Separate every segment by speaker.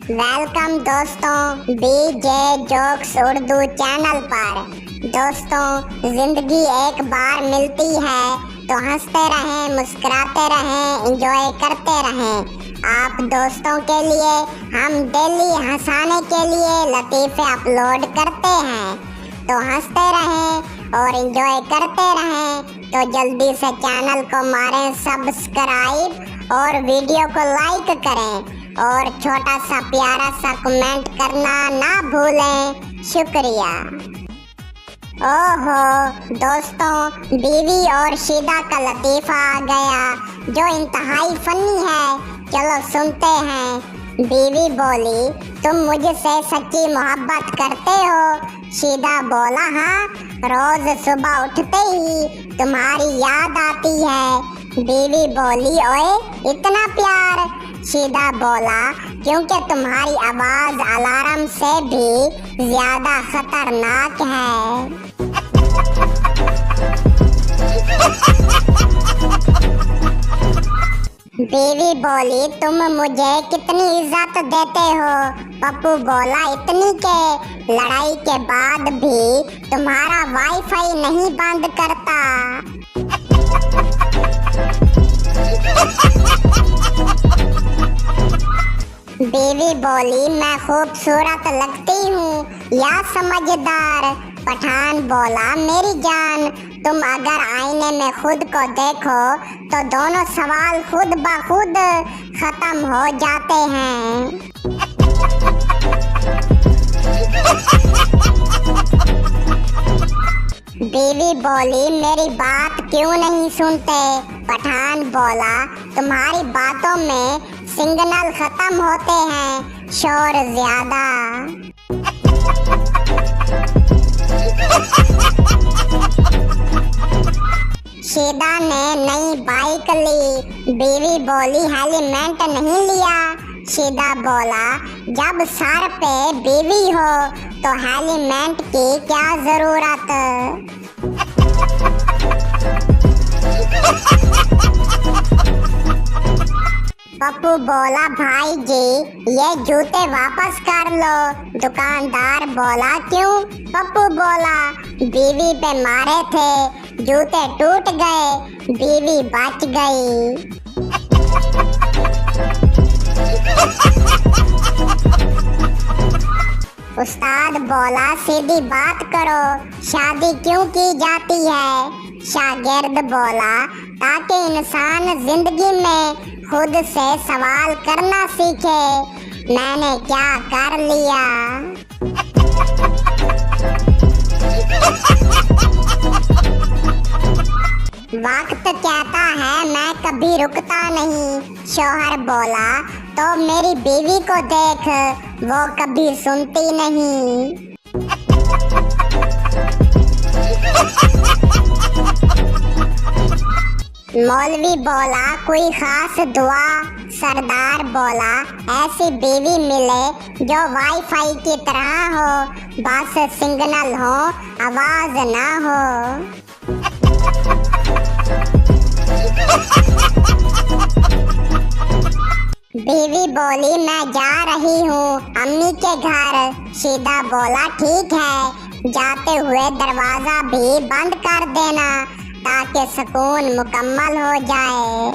Speaker 1: Welcome दोस्तों बीजे jokes Urdu channel पर। दोस्तों जिंदगी एक बार मिलती है तो हंसते रहें, मुस्कुराते रहें, एंजॉय करते रहें। आप दोस्तों के लिए हम डेली हंसाने के लिए लतीफ़े अपलोड करते हैं, तो हंसते रहें और एंजॉय करते रहें। तो जल्दी से चैनल को मारें सब्सक्राइब और वीडियो को लाइक करें और छोटा सा प्यारा सा कमेंट करना ना भूलें। शुक्रिया। ओहो दोस्तों, बीवी और शीदा का लतीफ़ा आ गया जो इंतहाई फनी है। चलो सुनते हैं। बीवी बोली, तुम मुझसे सच्ची मोहब्बत करते हो? शीदा बोला, हाँ, रोज सुबह उठते ही तुम्हारी याद आती है। बीवी बोली, ओए इतना प्यार? शीदा बोला, क्योंकि तुम्हारी आवाज अलार्म से भी ज्यादा खतरनाक है। बीवी बोली, तुम मुझे कितनी इज्जत देते हो? पप्पू बोला, इतनी के लड़ाई के बाद भी तुम्हारा वाईफाई नहीं बंद करता। बीवी बोली, मैं खूबसूरत लगती हूँ या समझदार? पठान बोला, मेरी जान, तुम अगर आईने में खुद को देखो तो दोनों सवाल खुद ब खुद खत्म हो जाते हैं। बीवी बोली, मेरी बात क्यों नहीं सुनते? पठान बोला, तुम्हारी बातों में सिग्नल खत्म होते हैं, शोर ज्यादा। शीदा ने नई बाइक ली। बीवी बोली, हेलमेट नहीं लिया? शीदा बोला, जब सर पे बीवी हो तो हेलमेट की क्या जरूरत? पप्पू बोला, भाई जी ये जूते वापस कर लो। दुकानदार बोला, क्यों? पप्पू बोला, बीवी पे मारे थे, जूते टूट गए, बीवी बच गई। उस्ताद बोला, सीधी बात करो, शादी क्यों की जाती है? शागिर्द बोला, ताकि इंसान जिंदगी में खुद से सवाल करना सीखे। मैंने क्या कर लिया? वक्त कहता है मैं कभी रुकता नहीं। शौहर बोला, तो मेरी बीवी को देख, वो कभी सुनती नहीं। मौलवी बोला, कोई खास दुआ? सरदार बोला, ऐसी बीवी मिले जो वाईफाई की तरह हो, बस सिग्नल हो, आवाज ना हो। बीवी बोली, मैं जा रही हूँ अम्मी के घर। शीदा बोला, ठीक है, जाते हुए दरवाजा भी बंद कर देना ताकि सुकून मुकम्मल हो जाए।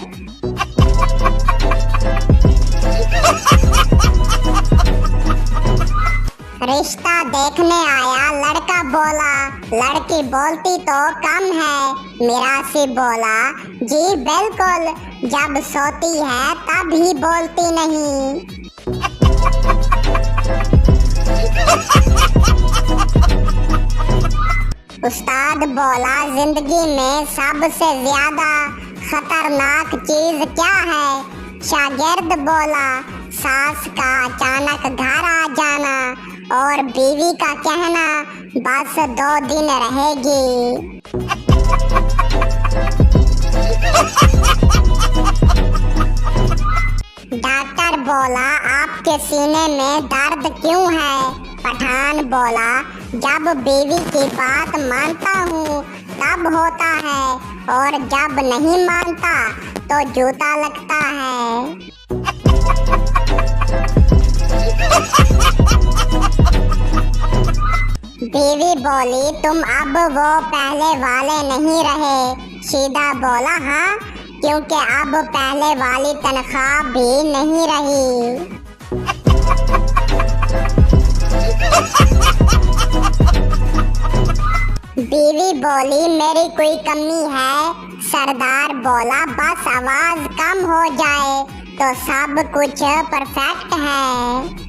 Speaker 1: रिश्ता देखने आया लड़का बोला, लड़की बोलती तो कम है। मिरासी बोला, जी बिल्कुल, जब सोती है तब ही बोलती नहीं। उस्ताद बोला, जिंदगी में सबसे ज्यादा खतरनाक चीज क्या है? शागिर्द बोला, सास का अचानक घर आ जाना और बीवी का कहना बस 2 दिन रहेगी। डॉक्टर बोला, आपके सीने में दर्द क्यों है? पठान बोला, जब बीवी की बात मानता हूँ तब होता है और जब नहीं मानता तो जूता लगता है। बोली तुम अब वो पहले वाले नहीं रहे। शीदा बोला हाँ, क्योंकि अब पहले वाली तनख्वाह भी नहीं रही। बीवी बोली मेरी कोई कमी है। सरदार बोला बस आवाज कम हो जाए तो सब कुछ परफेक्ट है।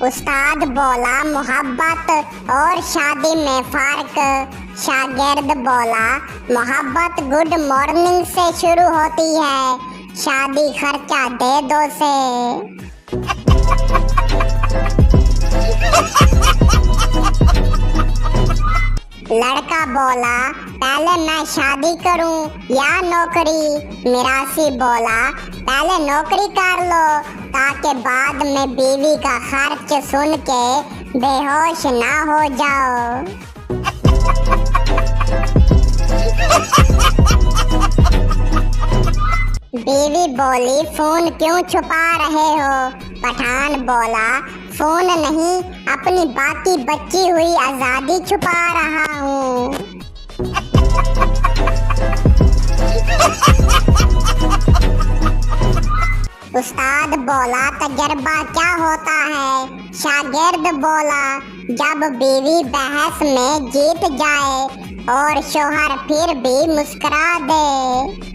Speaker 1: उस्ताद बोला मोहब्बत और शादी में फर्क। शागिर्द बोला मोहब्बत गुड मॉर्निंग से शुरू होती है, शादी खर्चा दे दो से। लड़का बोला पहले मैं शादी करूं या नौकरी। मिरासी बोला पहले नौकरी कर लो ताकि बाद में बीवी का खर्च सुन के बेहोश ना हो जाओ। बीवी बोली फोन क्यों छुपा रहे हो। पठान बोला फोन नहीं, अपनी बाकी बची हुई आजादी छुपा रहा हूँ। उस्ताद बोला तजर्बा क्या होता है। शागिर्द बोला जब बीवी बहस में जीत जाए और शोहर फिर भी मुस्कुरा दे।